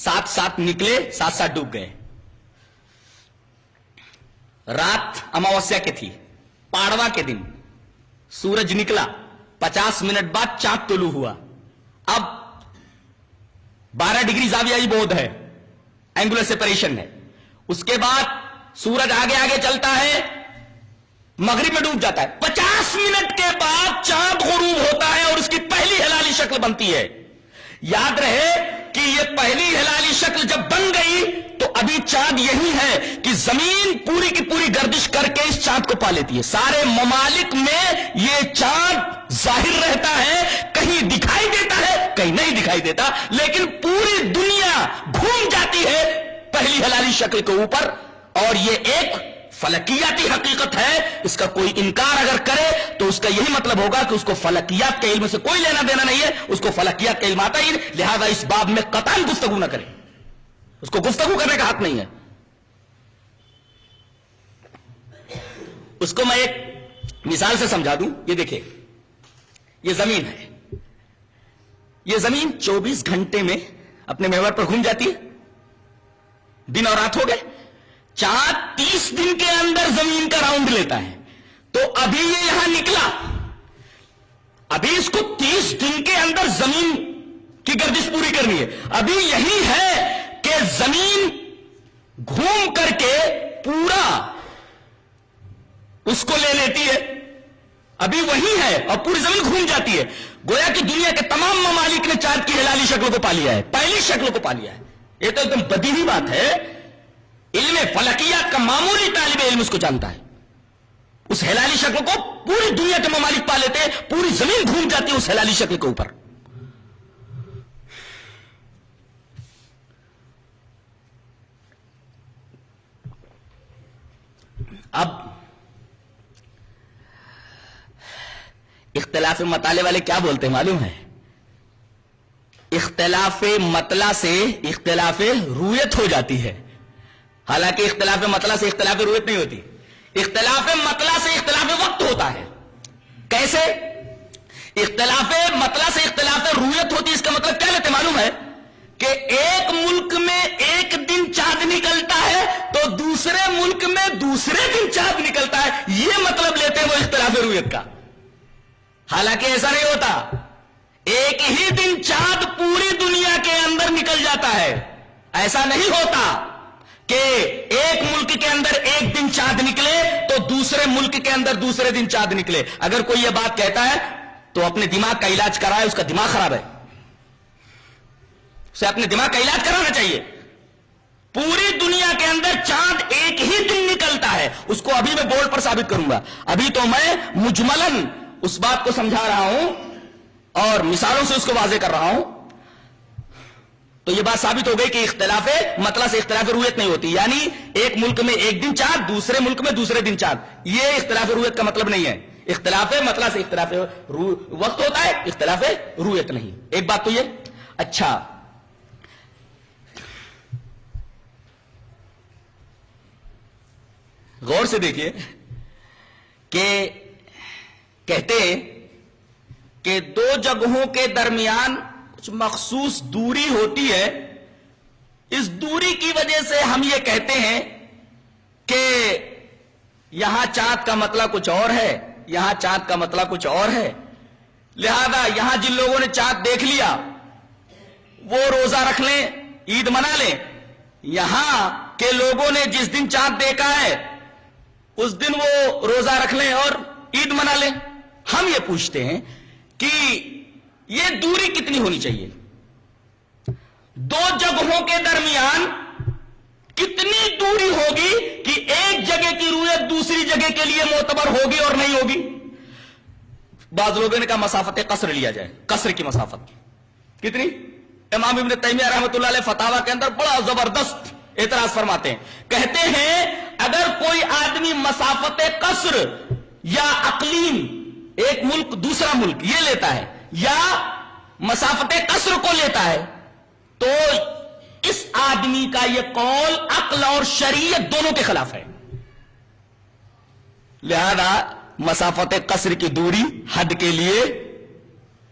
ساتھ ساتھ نکلے، ساتھ ساتھ ڈوب گئے. رات اماوسیا کی تھی، پاڑوا کے دن سورج نکلا، 50 منٹ بعد چاند طلوع ہوا. اب 12 ڈگری زاویہ بعد ہے، اینگولر سیپریشن ہے. اس کے بعد سورج آگے آگے چلتا ہے، مغرب میں ڈوب جاتا ہے. 50 منٹ کے بعد چاند غروب ہوتا ہے اور اس کی پہلی ہلالی شکل بنتی ہے. یاد رہے کہ یہ پہلی ہلالی شکل جب بن گئی تو ابھی چاند یہی ہے کہ زمین پوری کی پوری گردش کر کے اس چاند کو پا لیتی ہے. سارے ممالک میں یہ چاند ظاہر رہتا ہے، کہیں دکھائی دیتا ہے کہیں نہیں دکھائی دیتا، لیکن پوری دنیا گھوم جاتی ہے پہلی ہلالی شکل کے اوپر. اور یہ ایک فلکیاتی حقیقت ہے، اس کا کوئی انکار اگر کرے تو اس کا یہی مطلب ہوگا کہ اس کو فلکیات کے علم سے کوئی لینا دینا نہیں ہے، اس کو فلکیات کا علم آتا ہی نہیں، لہذا اس باب میں قطعاً گفتگو نہ کرے، اس کو گفتگو کرنے کا حق نہیں ہے. اس کو میں ایک مثال سے سمجھا دوں. یہ دیکھیں، یہ زمین ہے، یہ زمین 24 گھنٹے میں اپنے محور پر گھوم جاتی ہے. دن اور رات ہو گئے، چاند 30 دن کے اندر زمین کا راؤنڈ لیتا ہے. تو ابھی یہ یہاں نکلا، ابھی اس کو 30 دن کے اندر زمین کی گردش پوری کرنی ہے. ابھی یہی ہے کہ زمین گھوم کر کے پورا اس کو لے لیتی ہے، ابھی وہی ہے اور پوری زمین گھوم جاتی ہے. گویا کہ دنیا کے تمام ممالک نے چاند کی ہلالی شکل کو پا لیا ہے، پہلی شکل کو پا لیا ہے. یہ تو ایک دم بدیہی بات ہے، علم فلکیات کا معمولی طالب علم اس کو جانتا ہے. اس ہلالی شکل کو پوری دنیا کے ممالک پا لیتے ہیں، پوری زمین گھوم جاتی ہے اس ہلالی شکل کے اوپر. اب اختلاف مطالعے والے کیا بولتے ہیں معلوم ہے؟ اختلاف مطلع سے اختلاف رویت ہو جاتی ہے. حالانکہ اختلاف مطلع سے اختلاف رویت نہیں ہوتی، اختلاف مطلع سے اختلاف وقت ہوتا ہے. کیسے؟ اختلاف مطلع سے اختلاف رویت ہوتی ہے، اس کا مطلب کیا لیتے معلوم ہے؟ کہ ایک ملک میں ایک دن چاند نکلتا ہے تو دوسرے ملک میں دوسرے دن چاند نکلتا ہے، یہ مطلب لیتے ہیں وہ اختلاف رویت کا. حالانکہ ایسا نہیں ہوتا، ایک ہی دن چاند پوری دنیا کے اندر نکل جاتا ہے. ایسا نہیں ہوتا کہ ایک ملک کے اندر ایک دن چاند نکلے تو دوسرے ملک کے اندر دوسرے دن چاند نکلے. اگر کوئی یہ بات کہتا ہے تو اپنے دماغ کا علاج کرائے، اس کا دماغ خراب ہے، اسے اپنے دماغ کا علاج کرانا چاہیے. پوری دنیا کے اندر چاند ایک ہی دن نکلتا ہے، اس کو ابھی میں بورڈ پر ثابت کروں گا. ابھی تو میں مجملاً اس بات کو سمجھا رہا ہوں اور مثالوں سے اس کو واضح کر رہا ہوں. تو یہ بات ثابت ہو گئی کہ اختلاف مطلع سے اختلاف رویت نہیں ہوتی، یعنی ایک ملک میں ایک دن چاند، دوسرے ملک میں دوسرے دن چاند، یہ اختلاف رویت کا مطلب نہیں ہے. اختلاف مطلع سے اختلاف وقت ہوتا ہے، اختلاف رویت نہیں. ایک بات تو یہ. اچھا، غور سے دیکھیے کہ کہتے ہیں کہ دو جگہوں کے درمیان کچھ مخصوص دوری ہوتی ہے، اس دوری کی وجہ سے ہم یہ کہتے ہیں کہ یہاں چاند کا مطلع کچھ اور ہے، یہاں چاند کا مطلع کچھ اور ہے. لہذا یہاں جن لوگوں نے چاند دیکھ لیا وہ روزہ رکھ لیں، عید منا لیں. یہاں کے لوگوں نے جس دن چاند دیکھا ہے اس دن وہ روزہ رکھ لیں اور عید منا لیں. ہم یہ پوچھتے ہیں کہ یہ دوری کتنی ہونی چاہیے؟ دو جگہوں کے درمیان کتنی دوری ہوگی کہ ایک جگہ کی رویت دوسری جگہ کے لیے معتبر ہوگی اور نہیں ہوگی؟ بعض لوگوں نے کہا مسافت قصر لیا جائے. قصر کی مسافت کتنی؟ امام ابن تیمیہ رحمۃ اللہ علیہ فتاوی کے اندر بڑا زبردست اعتراض فرماتے ہیں. کہتے ہیں اگر کوئی آدمی مسافت قصر یا اقلیم، ایک ملک دوسرا ملک یہ لیتا ہے، یا مسافت قصر کو لیتا ہے، تو اس آدمی کا یہ قول عقل اور شریعت دونوں کے خلاف ہے. لہذا مسافت قصر کی دوری حد کے لیے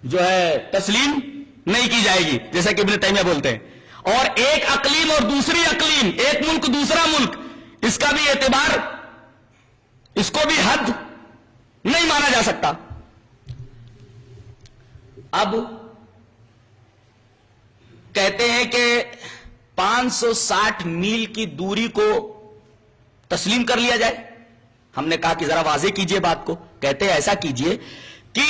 جو ہے تسلیم نہیں کی جائے گی، جیسا کہ ابن تیمیہ بولتے ہیں. اور ایک اقلیم اور دوسری اقلیم، ایک ملک دوسرا ملک، اس کا بھی اعتبار، اس کو بھی حد نہیں مانا جا سکتا۔ اب کہتے ہیں کہ 560 میل کی دوری کو تسلیم کر لیا جائے۔ ہم نے کہا کہ ذرا واضح کیجئے بات کو۔ کہتے ہیں ایسا کیجئے کہ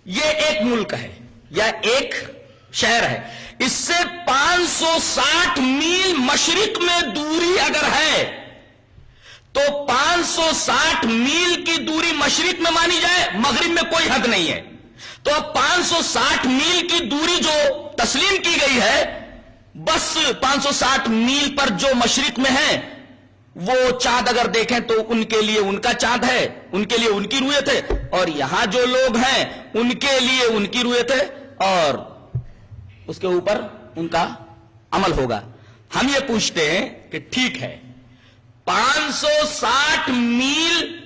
یہ ایک ملک ہے یا ایک شہر ہے، اس سے 560 میل مشرق میں دوری اگر ہے تو 560 میل کی دوری مشرق میں مانی جائے، مغرب میں کوئی حد نہیں ہے۔ تو اب 560 میل کی دوری جو تسلیم کی گئی ہے، بس 560 میل پر جو مشرق میں ہے وہ چاند اگر دیکھیں تو ان کے لیے ان کا چاند ہے، ان کے لیے ان کی رویت ہے، اور یہاں جو لوگ ہیں ان کے لیے ان کی رویت ہے، اور اس کے اوپر ان کا عمل ہوگا۔ ہم یہ پوچھتے ہیں کہ ٹھیک ہے، 560 میل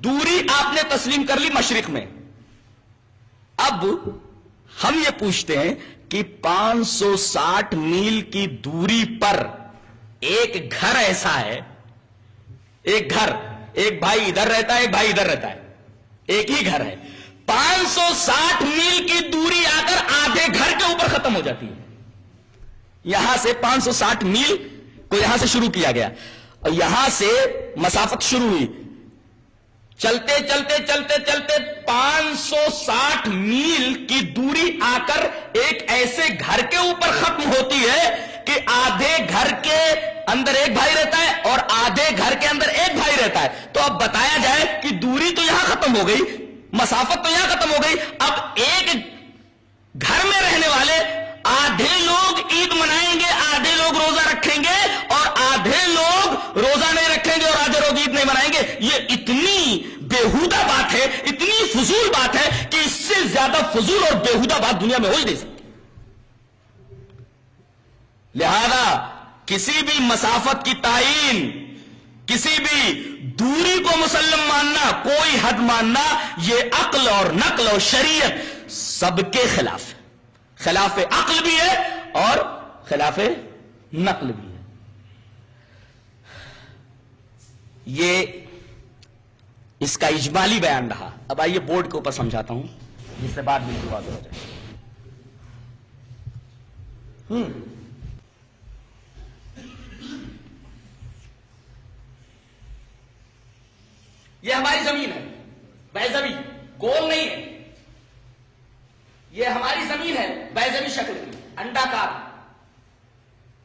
دوری آپ نے تسلیم کر لی مشرق میں، اب ہم یہ پوچھتے ہیں کہ 560 میل کی دوری پر ایک گھر ایسا ہے، ایک گھر، ایک بھائی ادھر رہتا ہے، ایک بھائی ادھر رہتا ہے، ایک ہی گھر ہے، 560 میل کی دوری آ کر آدھے گھر کے اوپر ختم ہو جاتی ہے۔ یہاں سے 560 میل کو یہاں سے شروع کیا گیا اور یہاں سے مسافت شروع ہوئی، چلتے چلتے چلتے چلتے 560 میل کی دوری آ کر ایک ایسے گھر کے اوپر ختم ہوتی ہے کہ آدھے گھر کے اندر ایک بھائی رہتا ہے اور آدھے گھر کے اندر ایک بھائی رہتا ہے۔ تو اب بتایا جائے کہ دوری تو یہاں ختم ہو گئی، مسافت تو یہاں ختم ہو گئی، اب ایک گھر میں رہنے والے آدھے لوگ عید منائیں گے، آدھے لوگ روزہ رکھیں گے، اور آدھے لوگ روزہ نہیں رکھیں گے اور آدھے لوگ عید نہیں منائیں گے۔ یہ اتنی بےہودہ بات ہے، اتنی فضول بات ہے کہ اس سے زیادہ فضول اور بےہودہ بات دنیا میں ہو ہی نہیں سکتی۔ لہذا کسی بھی مسافت کی تعین، کسی بھی دوری کو مسلم ماننا، کوئی حد ماننا، یہ عقل اور نقل اور شریعت سب کے خلاف ہے، خلاف عقل بھی ہے اور خلاف نقل بھی ہے۔ یہ اس کا اجمالی بیان رہا۔ اب آئیے بورڈ کے اوپر سمجھاتا ہوں جس سے بات بالکل واضح ہو جائے۔ یہ ہماری زمین ہے، بیضوی، گول نہیں ہے، یہ ہماری زمین ہے بیضوی شکل کی، انڈاکار۔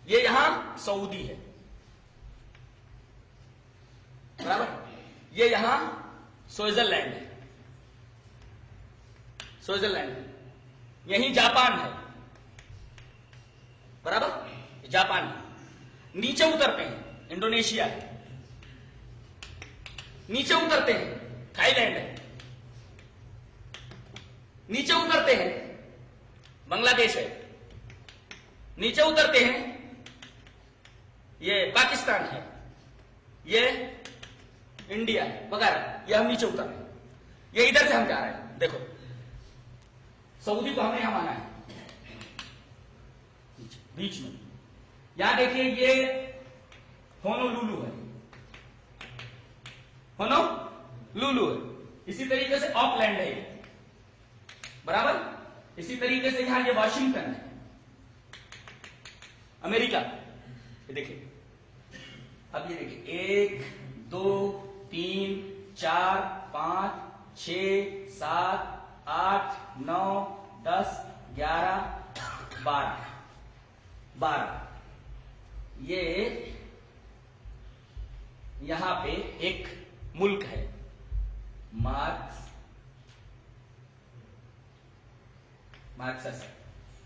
یہ یہاں سعودی ہے، برابر، یہ یہاں سوئٹزرلینڈ ہے، سوئٹزرلینڈ، یہیں جاپان ہے، برابر، جاپان ہے۔ نیچے اترتے ہیں انڈونیشیا ہے، نیچے اترتے ہیں تھائی لینڈ ہے، نیچے اترتے ہیں بنگلہ دیش ہے، نیچے اترتے ہیں یہ پاکستان ہے، یہ انڈیا ہے وغیرہ۔ یہ ہم نیچے اتر رہے ہیں، یہ ادھر سے ہم جا رہے ہیں۔ دیکھو سعودی کو ہم نے یہاں مانا ہے بیچ میں، یہاں دیکھیے یہ ہونولولو ہے، ہونولولو ہے، اسی طریقے سے آکلینڈ ہے یہ، برابر، اسی طریقے سے یہاں یہ واشنگٹن ہے امریکہ۔ یہ دیکھیے، اب یہ دیکھیے 1 2 3 4 5 6 7 8 9 10 11 12 یہ یہاں پہ ایک ملک ہے مارکسس،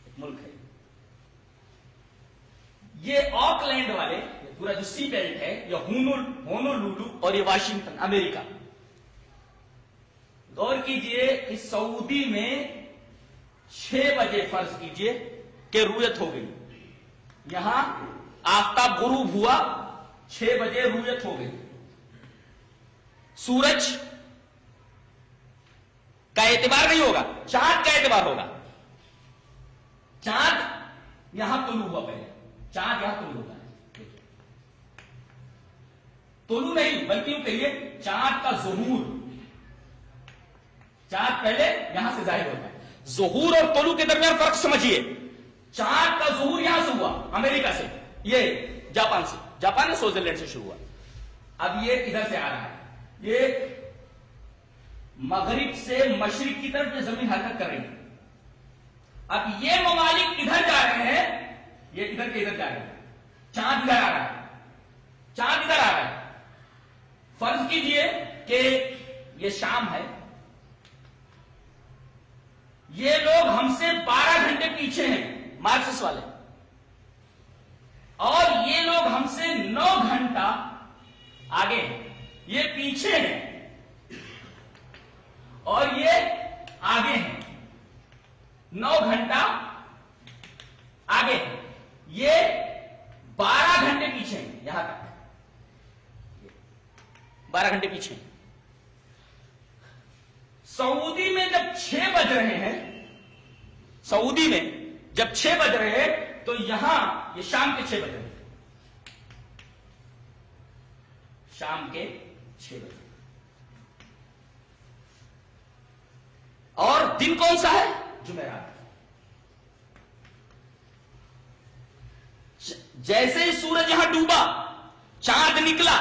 ایک ملک ہے یہ۔ آکلینڈ والے پورا جو سی بیلٹ ہے، یہ ہونولولو اور یہ واشنگٹن امریکہ۔ غور کیجئے کہ سعودی میں 6 بجے فرض کیجئے کہ رویت ہو گئی، یہاں آفتاب غروب ہوا، 6 بجے رویت ہو گئی، سورج کا اعتبار نہیں ہوگا، چاند کا اعتبار ہوگا۔ چاند یہاں طلوع ہوا پہلے، چاند یہاں طلوع ہوتا ہے، طلوع نہیں بلکہ یوں کہیے چاند کا ظہور، چاند پہلے یہاں سے ظاہر ہوتا ہے۔ ظہور اور طلوع کے درمیان فرق سمجھیے، چاند کا ظہور یہاں سے ہوا امریکہ سے، یہ جاپان سے، جاپان نے سوئٹزرلینڈ سے شروع ہوا، اب یہ ادھر سے آ رہا ہے، یہ مغرب سے مشرق کی طرف یہ زمین حرکت کر رہی ہے، اب یہ ممالک ادھر جا رہے ہیں، یہ ادھر کے ادھر جا رہے ہیں، چاند ادھر آ رہا ہے، چاند ادھر آ رہا ہے، فرض کیجئے کہ یہ شام ہے، یہ لوگ ہم سے 12 گھنٹے پیچھے ہیں مارکسس والے، اور یہ لوگ ہم سے 9 گھنٹہ آگے ہیں، یہ پیچھے ہیں اور یہ آگے ہیں، 9 گھنٹہ آگے ہیں، یہ 12 گھنٹے پیچھے ہیں، یہاں تک 12 گھنٹے پیچھے ہیں۔ سعودی میں جب 6 بج رہے ہیں، سعودی میں جب 6 بج رہے ہیں تو یہاں یہ شام کے 6 بج رہے ہیں، شام کے 6 بجے، اور دن کون سا ہے؟ جمعرات۔ جیسے ہی سورج یہاں ڈوبا، چاند نکلا،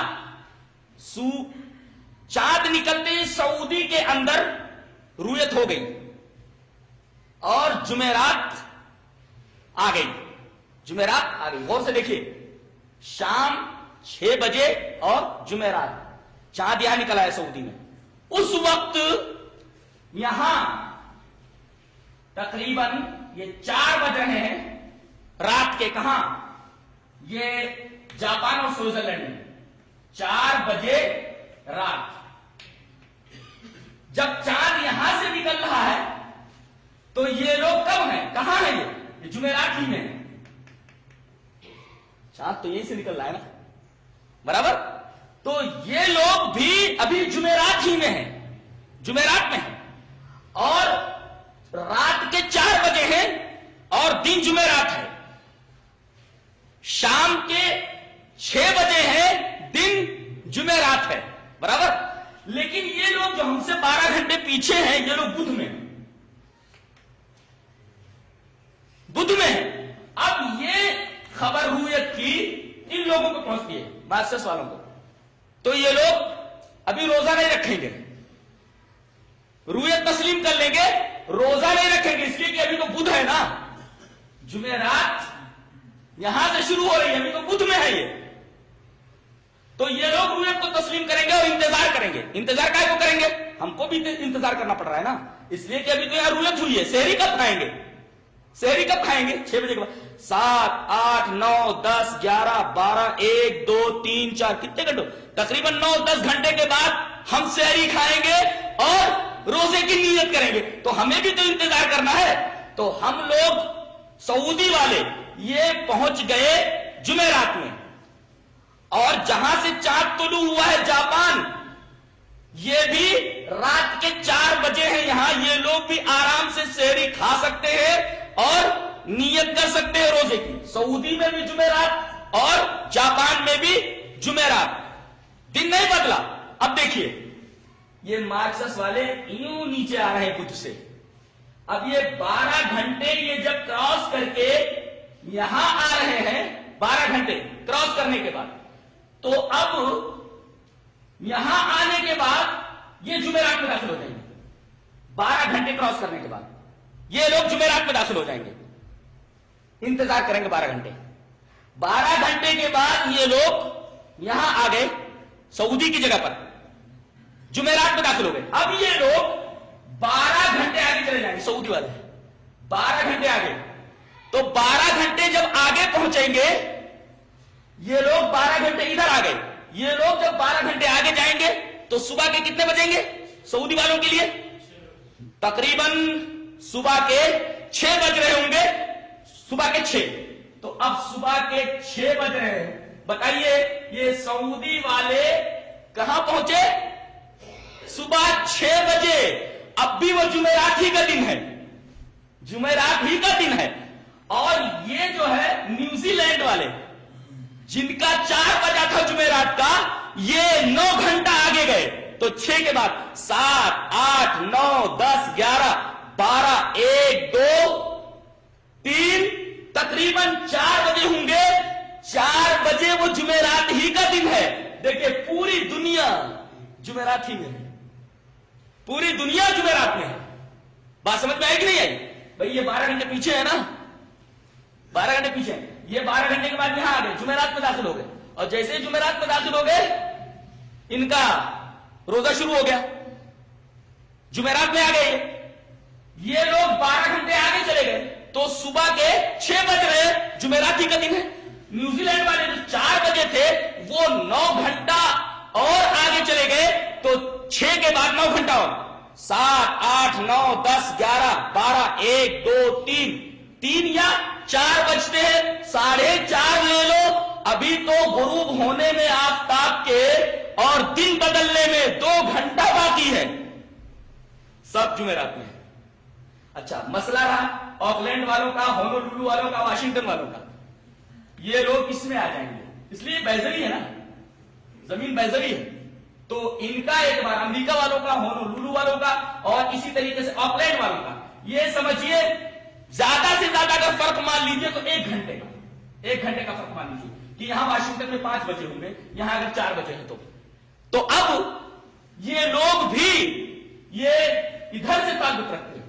چاند نکلتے ہی سعودی کے اندر رویت ہو گئی اور جمعرات آ گئی، جمعرات آ گئی، غور سے دیکھیے، شام 6 بجے اور جمعرات، چاند یہاں نکلا ہے سعودی میں، اس وقت یہاں تقریباً یہ 4 بج رہے ہیں رات کے، کہاں؟ یہ جاپان اور سوئٹزرلینڈ میں 4 بجے رات، جب چاند یہاں سے نکل رہا ہے تو یہ لوگ کب ہیں، کہاں ہیں؟ یہ جمعرات ہی میں ہیں، چاند تو یہیں سے نکل رہا ہے نا، برابر، تو یہ لوگ بھی ابھی جمعرات ہی میں ہیں، جمعرات میں ہیں، اور رات کے 4 بجے ہیں اور دن جمعرات ہے، شام کے 6 بجے ہیں، دن جمعرات ہے، برابر، لیکن یہ لوگ جو ہم سے 12 گھنٹے پیچھے ہیں، یہ لوگ بدھ میں ہیں، بدھ میں ہیں۔ اب یہ خبر رویت کی ان لوگوں کو پہنچتی ہے، مارکسس والوں کو، تو یہ لوگ ابھی روزہ نہیں رکھیں گے، رویت تسلیم کر لیں گے، روزہ نہیں رکھیں گے، اس لیے کہ ابھی تو بدھ ہے نا، جمعرات یہاں سے شروع ہو رہی ہے، ابھی تو بدھ میں ہے یہ، تو یہ لوگ رویت کو تسلیم کریں گے اور انتظار کریں گے، انتظار کائے کو کریں گے؟ ہم کو بھی انتظار کرنا پڑ رہا ہے نا، اس لیے کہ ابھی تو یہاں رویت ہوئی ہے، سحری کب کھائیں گے؟ سحری کب کھائیں گے؟ 6 بجے کے بعد، 7 8 9 10 11 12 1 2 3 4 کتنے گھنٹوں؟ تقریباً 9 10 گھنٹے کے بعد ہم سحری کھائیں گے اور روزے کی نیت کریں گے، تو ہمیں بھی تو انتظار کرنا ہے، تو ہم لوگ سعودی والے یہ پہنچ گئے جمعرات میں، اور جہاں سے چاند طلوع ہوا ہے جاپان، یہ بھی رات کے 4 بجے ہیں یہاں، یہ لوگ بھی آرام سے سحری کھا سکتے ہیں اور نیت کر سکتے ہیں روزے کی، سعودی میں بھی جمعرات اور جاپان میں بھی جمعرات، دن نہیں بدلا۔ اب دیکھیے یہ مارکسس والے یوں نیچے آ رہے ہیں بدھ سے، اب یہ 12 گھنٹے یہ جب کراس کر کے یہاں آ رہے ہیں، 12 گھنٹے کراس کرنے کے بعد، تو اب یہاں آنے کے بعد یہ جمعرات میں داخل ہو جائیں گے، 12 گھنٹے کراس کرنے کے بعد یہ لوگ جمعرات میں داخل ہو جائیں گے، انتظار کریں گے 12 گھنٹے، 12 گھنٹے کے بعد یہ لوگ یہاں آ گئے سعودی کی جگہ پر، جمعرات میں داخل ہو گئے، اب یہ لوگ 12 گھنٹے آگے چلے جائیں گے، سعودی والے 12 گھنٹے آگے، تو 12 گھنٹے جب آگے پہنچیں گے، یہ لوگ 12 گھنٹے ادھر آ گئے، یہ لوگ جب 12 گھنٹے آگے جائیں گے تو صبح کے کتنے بجیں گے سعودی والوں کے لیے؟ تقریباً صبح کے 6 بج رہے ہوں گے، صبح کے 6، تو اب صبح کے 6 بج رہے ہیں، بتائیے یہ سعودی والے کہاں پہنچے؟ صبح 6 بجے، اب بھی وہ جمعرات ہی کا دن ہے، جمعرات ہی کا دن ہے، اور یہ جو ہے نیوزی لینڈ والے جن کا 4 بجا تھا جمعرات کا، یہ 9 گھنٹہ آگے گئے، تو 6 کے بعد 7 8 9 10 11 12 1 2 3 تقریباً 4 بجے ہوں گے. 4 بجے وہ جمعرات ہی کا دن ہے. دیکھیں پوری دنیا جمعرات ہی میں ہے، پوری دنیا جمعرات میں ہے. بات سمجھ میں آئی کہ نہیں آئی؟ بھائی یہ 12 گھنٹے پیچھے ہے نا، 12 گھنٹے پیچھے. یہ 12 گھنٹے کے بعد یہاں آ گئے، جمعرات میں داخل ہو گئے، اور جیسے ہی جمعرات میں داخل ہو گئے ان کا روزہ شروع ہو گیا. جمعرات میں آ گئے، یہ لوگ 12 گھنٹے آگے چلے گئے، تو صبح کے 6 بج رہے، جمعرات ہی کا دن ہے. نیوزی لینڈ والے جو 4 بجے تھے وہ 9 گھنٹہ اور آگے چلے گئے، تو 6 کے بعد 9 گھنٹہ اور 7 8 9 10 11 12 1 2 3 یا 4 بجتے ہیں، 4:30 لے لو. ابھی تو غروب ہونے میں آفتاب کے اور دن بدلنے میں 2 گھنٹہ باقی ہے. سب جمعرات میں ہے. اچھا مسئلہ رہا آکلینڈ والوں کا، ہونولولو والوں کا، واشنگٹن والوں کا. یہ لوگ کس میں آ جائیں گے؟ اس لیے بیزری ہے نا، زمین بیزری ہے. تو ان کا ایک بار امریکہ والوں کا، ہونولولو والوں کا، اور اسی طریقے سے آکلینڈ والوں کا، یہ سمجھیے زیادہ سے زیادہ اگر فرق مان لیجیے تو 1 گھنٹے کا، 1 گھنٹے کا فرق مان لیجیے کہ یہاں واشنگٹن میں 5 بجے ہوں گے، یہاں اگر 4 بجے ہیں تو اب یہ لوگ بھی یہ ادھر سے تعلق رکھتے ہیں،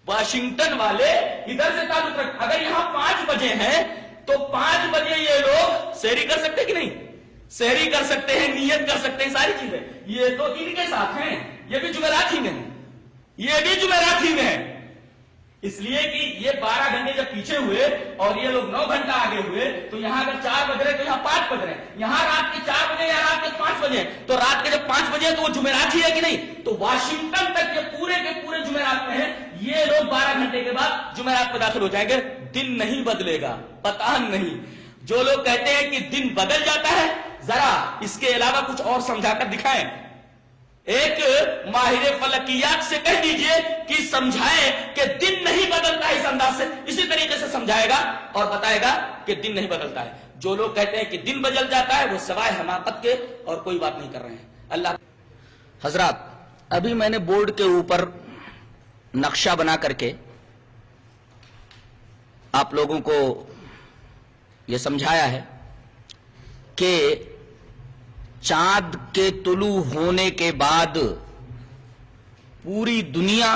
واشنگٹن والے ادھر سے تعلق رکھتے. اگر یہاں 5 بجے ہیں تو 5 بجے یہ لوگ سحری کر سکتے کہ نہیں؟ سحری کر سکتے ہیں، نیت کر سکتے ہیں، ساری چیزیں. یہ تو ان کے ساتھ ہیں، یہ بھی جمعرات ہی میں ہیں، یہ بھی جمعرات ہی میں ہیں. اس لیے کہ یہ 12 گھنٹے جب پیچھے ہوئے اور یہ لوگ 9 گھنٹہ آگے ہوئے، تو یہاں اگر 4 بج رہے تو یہاں 5 بج رہے. یہاں رات کے 4 بجے یا رات کے 5 بجے، تو رات کے جب 5 بجے تو وہ جمعرات ہی ہے کہ نہیں؟ تو واشنگٹن تک یہ پورے کے پورے جمعرات میں ہیں. یہ لوگ 12 گھنٹے کے بعد جمعرات میں داخل ہو جائیں گے. دن نہیں بدلے گا، پتہ نہیں. جو لوگ کہتے ہیں کہ دن بدل جاتا ہے، ذرا اس کے علاوہ کچھ اور سمجھا کر دکھائیں. ایک ماہر فلکیات سے کہہ دیجئے کہ سمجھائے کہ دن نہیں بدلتا ہے اس انداز سے، اسی طریقے سے سمجھائے گا اور بتائے گا کہ دن نہیں بدلتا ہے. جو لوگ کہتے ہیں کہ دن بدل جاتا ہے وہ سوائے حماقت کے اور کوئی بات نہیں کر رہے ہیں. اللہ حضرات، ابھی میں نے بورڈ کے اوپر نقشہ بنا کر کے آپ لوگوں کو یہ سمجھایا ہے کہ چاند کے طلوع ہونے کے بعد پوری دنیا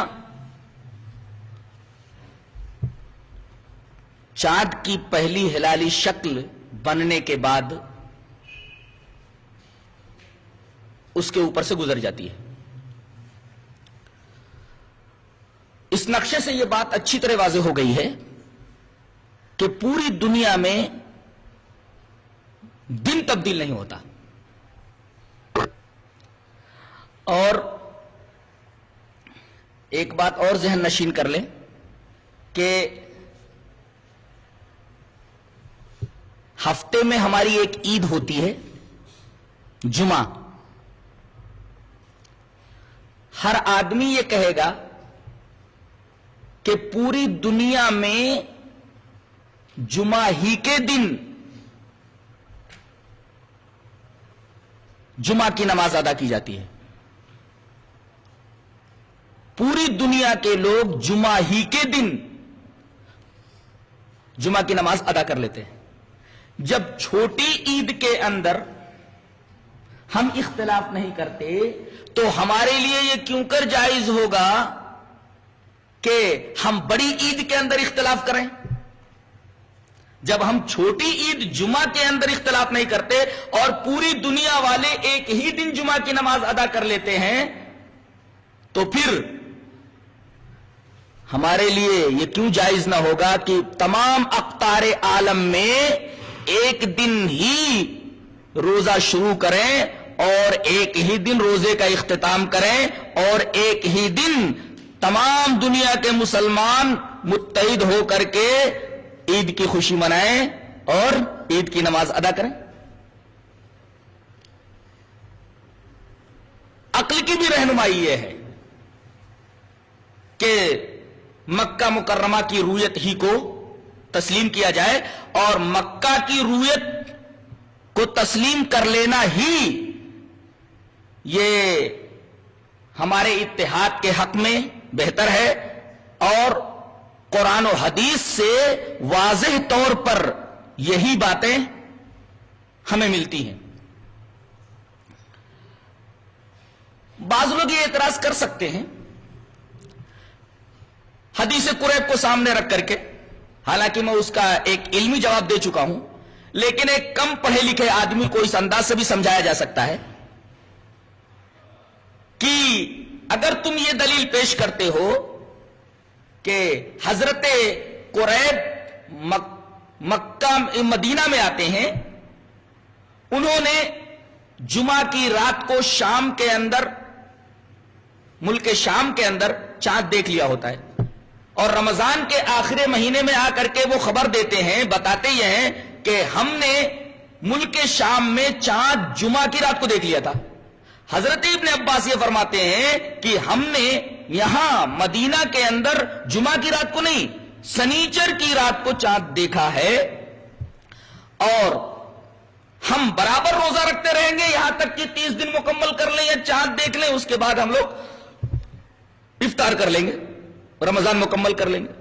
چاند کی پہلی ہلالی شکل بننے کے بعد اس کے اوپر سے گزر جاتی ہے. اس نقشے سے یہ بات اچھی طرح واضح ہو گئی ہے کہ پوری دنیا میں دن تبدیل نہیں ہوتا. اور ایک بات اور ذہن نشین کر لیں کہ ہفتے میں ہماری ایک عید ہوتی ہے، جمعہ. ہر آدمی یہ کہے گا کہ پوری دنیا میں جمعہ ہی کے دن جمعہ کی نماز ادا کی جاتی ہے. پوری دنیا کے لوگ جمعہ ہی کے دن جمعہ کی نماز ادا کر لیتے ہیں. جب چھوٹی عید کے اندر ہم اختلاف نہیں کرتے تو ہمارے لیے یہ کیوں کر جائز ہوگا کہ ہم بڑی عید کے اندر اختلاف کریں؟ جب ہم چھوٹی عید جمعہ کے اندر اختلاف نہیں کرتے اور پوری دنیا والے ایک ہی دن جمعہ کی نماز ادا کر لیتے ہیں، تو پھر ہمارے لیے یہ کیوں جائز نہ ہوگا کہ تمام اقطار عالم میں ایک دن ہی روزہ شروع کریں اور ایک ہی دن روزے کا اختتام کریں اور ایک ہی دن تمام دنیا کے مسلمان متحد ہو کر کے عید کی خوشی منائیں اور عید کی نماز ادا کریں؟ عقل کی بھی رہنمائی یہ ہے کہ مکہ مکرمہ کی رویت ہی کو تسلیم کیا جائے، اور مکہ کی رویت کو تسلیم کر لینا ہی یہ ہمارے اتحاد کے حق میں بہتر ہے، اور قرآن و حدیث سے واضح طور پر یہی باتیں ہمیں ملتی ہیں۔ بعض لوگ یہ اعتراض کر سکتے ہیں حدیث قریب کو سامنے رکھ کر کے، حالانکہ میں اس کا ایک علمی جواب دے چکا ہوں، لیکن ایک کم پڑھے لکھے آدمی کو اس انداز سے بھی سمجھایا جا سکتا ہے کہ اگر تم یہ دلیل پیش کرتے ہو کہ حضرت قریب مکہ مدینہ میں آتے ہیں، انہوں نے جمعہ کی رات کو شام کے اندر، ملک شام کے اندر چاند دیکھ لیا ہوتا ہے، اور رمضان کے آخری مہینے میں آ کر کے وہ خبر دیتے ہیں، بتاتے یہ ہیں کہ ہم نے ملک شام میں چاند جمعہ کی رات کو دیکھ لیا تھا۔ حضرت ابن عباس یہ فرماتے ہیں کہ ہم نے یہاں مدینہ کے اندر جمعہ کی رات کو نہیں، سنیچر کی رات کو چاند دیکھا ہے، اور ہم برابر روزہ رکھتے رہیں گے یہاں تک کہ 30 دن مکمل کر لیں یا چاند دیکھ لیں، اس کے بعد ہم لوگ افطار کر لیں گے، رمضان مکمل کر لیں گے۔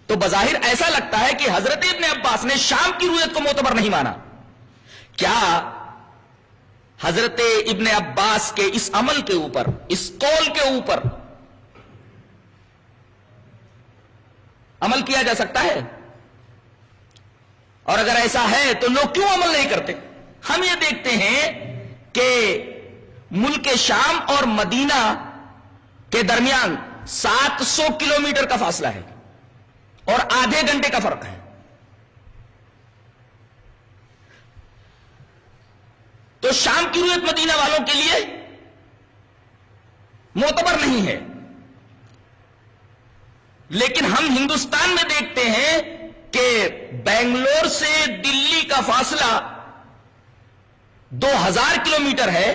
تو بظاہر ایسا لگتا ہے کہ حضرت ابن عباس نے شام کی رویت کو معتبر نہیں مانا۔ کیا حضرت ابن عباس کے اس عمل کے اوپر، اس قول کے اوپر عمل کیا جا سکتا ہے؟ اور اگر ایسا ہے تو لوگ کیوں عمل نہیں کرتے؟ ہم یہ دیکھتے ہیں کہ ملک شام اور مدینہ کے درمیان 700 کلومیٹر کا فاصلہ ہے اور آدھے گھنٹے کا فرق ہے۔ تو شام کی رویت مدینہ والوں کے لیے معتبر نہیں ہے، لیکن ہم ہندوستان میں دیکھتے ہیں کہ بنگلور سے دلی کا فاصلہ 2000 کلومیٹر ہے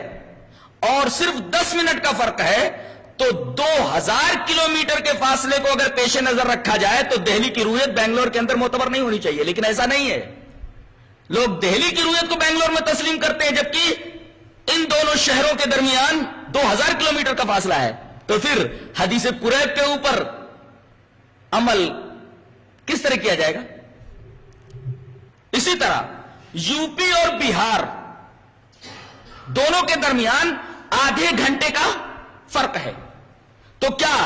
اور صرف 10 منٹ کا فرق ہے، تو 2000 کلومیٹر کے فاصلے کو اگر پیش نظر رکھا جائے تو دہلی کی رویت بنگلور کے اندر معتبر نہیں ہونی چاہیے، لیکن ایسا نہیں ہے۔ لوگ دہلی کی رویت کو بنگلور میں تسلیم کرتے ہیں، جبکہ ان دونوں شہروں کے درمیان 2000 کلومیٹر کا فاصلہ ہے۔ تو پھر حدیث قریب کے اوپر عمل کس طرح کیا جائے گا؟ اسی طرح یو پی اور بہار دونوں کے درمیان آدھے گھنٹے کا فرق ہے، تو کیا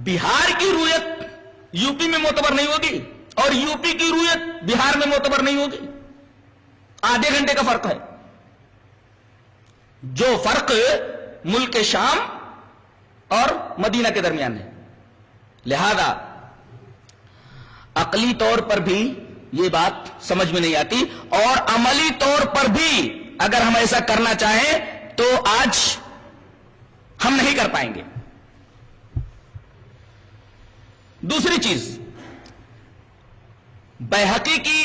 بہار کی رویت یو پی میں معتبر نہیں ہوگی اور یو پی کی رویت بہار میں معتبر نہیں ہوگی؟ آدھے گھنٹے کا فرق ہے، جو فرق ملک شام اور مدینہ کے درمیان ہے۔ لہذا عقلی طور پر بھی یہ بات سمجھ میں نہیں آتی، اور عملی طور پر بھی اگر ہم ایسا کرنا چاہیں تو آج ہم نہیں کر پائیں گے۔ دوسری چیز، بیہقی کی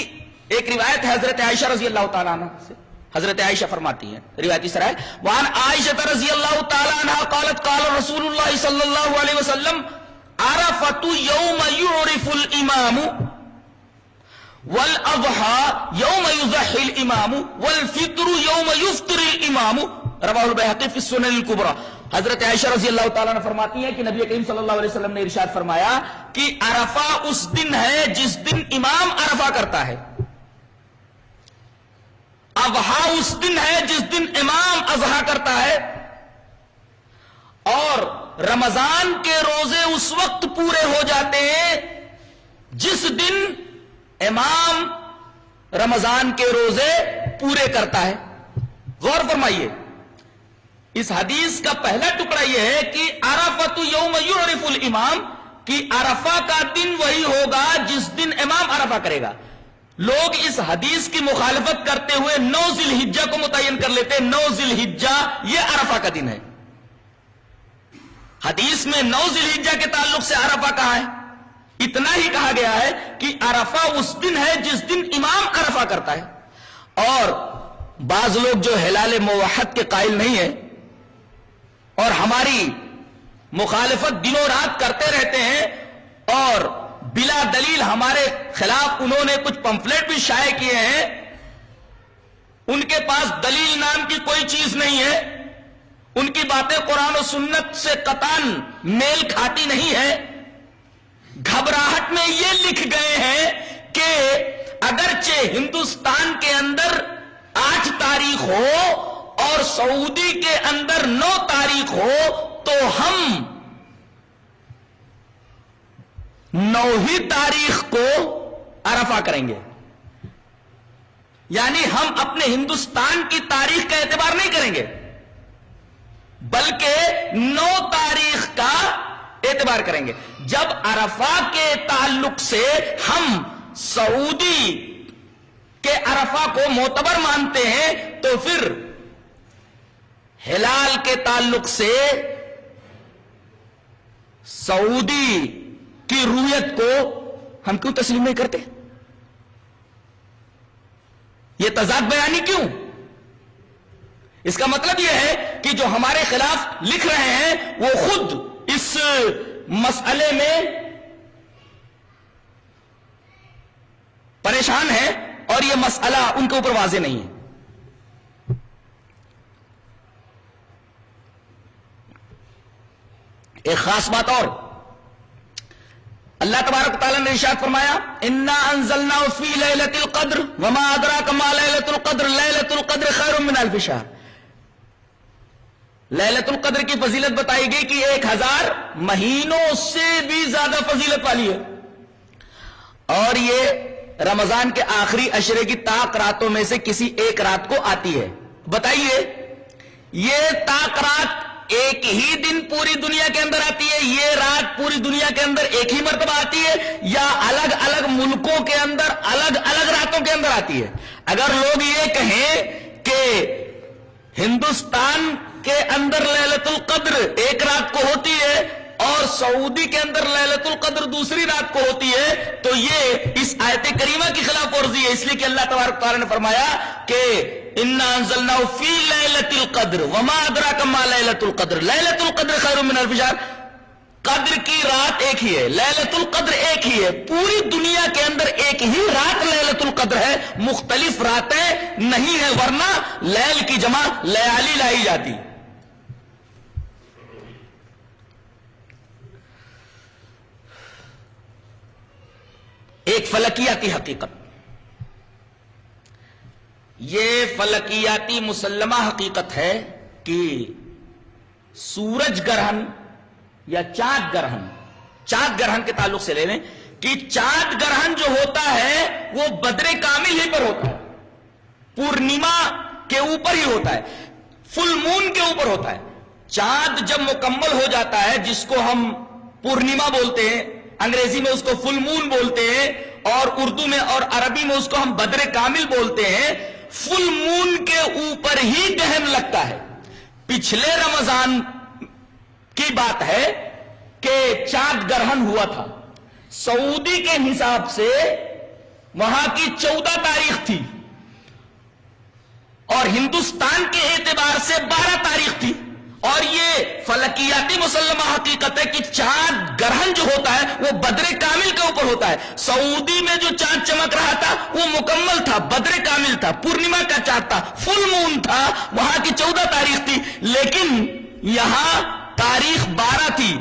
ایک روایت ہے حضرت عائشہ رضی اللہ تعالیٰ عنہ سے۔ حضرت عائشہ فرماتی ہیں، روایت اس طرح ہے، وعن عائشہ رضی اللہ تعالیٰ عنہ قالت قال رسول اللہ صلی اللہ علیہ وسلم عرفۃ یوم یعرف الامام والاضحى یوم یضحی الامام والفطر یوم یفطر الامام، رواہ البیہقی فی السنن الکبری۔ حضرت عائشہ رضی اللہ تعالیٰ عنہ فرماتی ہیں کہ نبی کریم صلی اللہ علیہ وسلم نے ارشاد فرمایا کہ عرفہ اس دن ہے جس دن امام عرفہ کرتا ہے، اضحیٰ اس دن ہے جس دن امام اضحیٰ کرتا ہے، اور رمضان کے روزے اس وقت پورے ہو جاتے ہیں جس دن امام رمضان کے روزے پورے کرتا ہے۔ غور فرمائیے، اس حدیث کا پہلا ٹکڑا یہ ہے کہ عرفۃ یوم یعرف الامام، کہ عرفہ کا دن وہی ہوگا جس دن امام عرفہ کرے گا۔ لوگ اس حدیث کی مخالفت کرتے ہوئے 9 ذی الحجہ کو متعین کر لیتے ہیں، 9 ذی الحجہ یہ عرفہ کا دن ہے۔ حدیث میں 9 ذی الحجہ کے تعلق سے عرفہ کہاں ہے؟ اتنا ہی کہا گیا ہے کہ عرفہ اس دن ہے جس دن امام عرفہ کرتا ہے۔ اور بعض لوگ جو ہلال موحد کے قائل نہیں ہیں اور ہماری مخالفت دنوں رات کرتے رہتے ہیں اور بلا دلیل ہمارے خلاف انہوں نے کچھ پمفلیٹ بھی شائع کیے ہیں، ان کے پاس دلیل نام کی کوئی چیز نہیں ہے، ان کی باتیں قرآن و سنت سے قطعاً میل کھاتی نہیں ہے، گھبراہٹ میں یہ لکھ گئے ہیں کہ اگرچہ ہندوستان کے اندر 8 تاریخ ہو اور سعودی کے اندر 9 تاریخ ہو تو ہم 9ہی تاریخ کو عرفہ کریں گے، یعنی ہم اپنے ہندوستان کی تاریخ کا اعتبار نہیں کریں گے بلکہ 9 تاریخ کا اعتبار کریں گے۔ جب عرفہ کے تعلق سے ہم سعودی کے عرفہ کو معتبر مانتے ہیں تو پھر ہلال کے تعلق سے سعودی کی رویت کو ہم کیوں تسلیم نہیں کرتے؟ یہ تضاد بیانی کیوں؟ اس کا مطلب یہ ہے کہ جو ہمارے خلاف لکھ رہے ہیں وہ خود اس مسئلے میں پریشان ہے اور یہ مسئلہ ان کے اوپر واضح نہیں ہے۔ ایک خاص بات اور، اللہ تبارک و تعالی نے ارشاد فرمایا انا انزلناه فی لیلۃ القدر وما ادراک ما لیلۃ القدر لیلۃ القدر خیر من الف شہر۔ لیلۃ القدر کی فضیلت بتائی گئی کہ 1000 مہینوں سے بھی زیادہ فضیلت والی ہے، اور یہ رمضان کے آخری عشرے کی طاق راتوں میں سے کسی ایک رات کو آتی ہے۔ بتائیے یہ طاق رات ایک ہی دن پوری دنیا کے اندر آتی ہے، یہ رات پوری دنیا کے اندر ایک ہی مرتبہ آتی ہے، یا الگ الگ ملکوں کے اندر الگ الگ راتوں کے اندر آتی ہے؟ اگر لوگ یہ کہیں کہ ہندوستان کے اندر لیلۃ القدر ایک رات کو ہوتی ہے اور سعودی کے اندر لیلۃ القدر دوسری رات کو ہوتی ہے تو یہ اس آیت کریمہ کی خلاف ورزی ہے، اس لیے کہ اللہ تبارک تعالیٰ نے فرمایا کہ انا انزلناه فی لیلۃ القدر وما ادراک ما لیلۃ القدر لیلۃ القدر خیر من الف شہر۔ قدر کی رات ایک ہی ہے، لیلۃ القدر ایک ہی ہے، پوری دنیا کے اندر ایک ہی رات لیلۃ القدر ہے، مختلف راتیں نہیں ہیں، ورنہ لیل کی جمع لیالی لائی جاتی۔ ایک فلکیاتی حقیقت، یہ فلکیاتی مسلمہ حقیقت ہے کہ سورج گرہن یا چاند گرہن، چاند گرہن کے تعلق سے لے لیں کہ چاند گرہن جو ہوتا ہے وہ بدر کامل ہی پر ہوتا ہے، پورنیما کے اوپر ہی ہوتا ہے، فل مون کے اوپر ہوتا ہے۔ چاند جب مکمل ہو جاتا ہے جس کو ہم پورنیما بولتے ہیں، انگریزی میں اس کو فل مون بولتے ہیں اور اردو میں اور عربی میں اس کو ہم بدر کامل بولتے ہیں، فل مون کے اوپر ہی گرہن لگتا ہے۔ پچھلے رمضان کی بات ہے کہ چاند گرہن ہوا تھا، سعودی کے حساب سے وہاں کی 14 تاریخ تھی اور ہندوستان کے اعتبار سے 12 تاریخ تھی، اور یہ فلکیاتی مسلمہ حقیقت ہے کہ چاند گرہن جو ہوتا ہے وہ بدر کامل کے اوپر ہوتا ہے۔ سعودی میں جو چاند چمک رہا تھا وہ مکمل تھا، بدر کامل تھا، پورنیما کا چاند تھا، فل مون تھا، وہاں کی 14 تاریخ تھی، لیکن یہاں تاریخ 12 تھی۔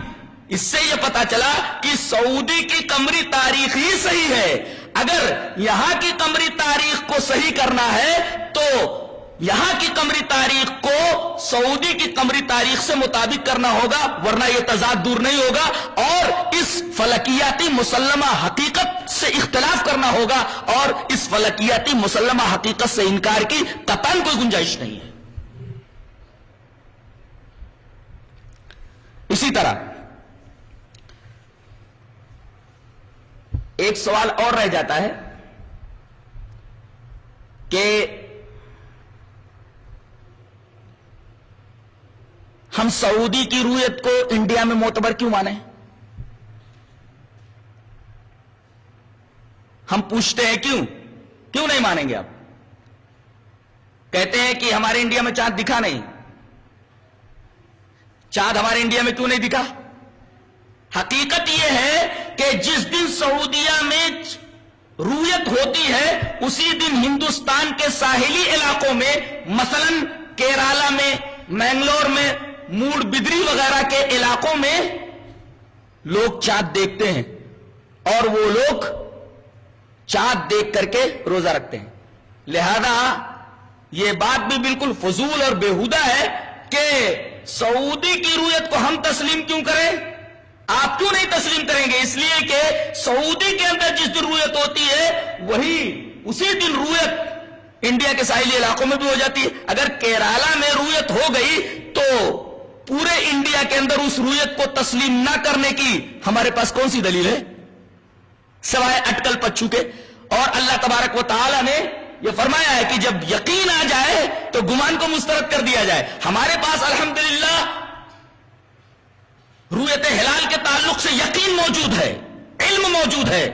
اس سے یہ پتا چلا کہ سعودی کی قمری تاریخ ہی صحیح ہے۔ اگر یہاں کی قمری تاریخ کو صحیح کرنا ہے تو یہاں کی قمری تاریخ کو سعودی کی قمری تاریخ سے مطابق کرنا ہوگا، ورنہ یہ تضاد دور نہیں ہوگا، اور اس فلکیاتی مسلمہ حقیقت سے اختلاف کرنا ہوگا، اور اس فلکیاتی مسلمہ حقیقت سے انکار کی قطعاً کوئی گنجائش نہیں ہے۔ اسی طرح ایک سوال اور رہ جاتا ہے کہ ہم سعودی کی رویت کو انڈیا میں معتبر کیوں مانیں؟ ہم پوچھتے ہیں کیوں نہیں مانیں گے؟ آپ کہتے ہیں کہ ہمارے انڈیا میں چاند دکھا نہیں۔ چاند ہمارے انڈیا میں کیوں نہیں دکھا؟ حقیقت یہ ہے کہ جس دن سعودیہ میں رویت ہوتی ہے اسی دن ہندوستان کے ساحلی علاقوں میں مثلا کیرالا میں، مینگلور میں، موڈ بدری وغیرہ کے علاقوں میں لوگ چاند دیکھتے ہیں اور وہ لوگ چاند دیکھ کر کے روزہ رکھتے ہیں. لہذا یہ بات بھی بالکل فضول اور بیہودہ ہے کہ سعودی کی رویت کو ہم تسلیم کیوں کریں. آپ کیوں نہیں تسلیم کریں گے؟ اس لیے کہ سعودی کے اندر جس دن رویت ہوتی ہے وہی اسی دن رویت انڈیا کے ساحلی علاقوں میں بھی ہو جاتی ہے. اگر کیرالا میں رویت ہو گئی تو پورے انڈیا کے اندر اس رویت کو تسلیم نہ کرنے کی ہمارے پاس کون سی دلیل ہے سوائے اٹکل پچو کے؟ اور اللہ تبارک و تعالی نے یہ فرمایا ہے کہ جب یقین آ جائے تو گمان کو مسترد کر دیا جائے. ہمارے پاس الحمدللہ رویت ہلال کے تعلق سے یقین موجود ہے، علم موجود ہے،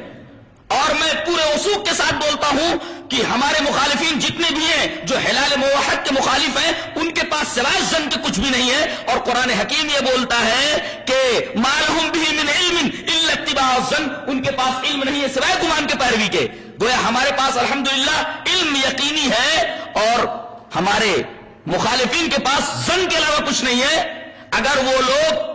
اور میں پورے وثوق کے ساتھ بولتا ہوں کہ ہمارے مخالفین جتنے بھی ہیں جو ہلال موحد کے مخالف ہیں ان کے پاس سوائے ظن کے کچھ بھی نہیں ہے. اور قرآن حکیم یہ بولتا ہے کہ ما لهم به من علم الا اتباع الظن، ان کے پاس علم نہیں ہے سوائے گمان کے پیروی کے. گویا ہمارے پاس الحمدللہ علم یقینی ہے اور ہمارے مخالفین کے پاس ظن کے علاوہ کچھ نہیں ہے. اگر وہ لوگ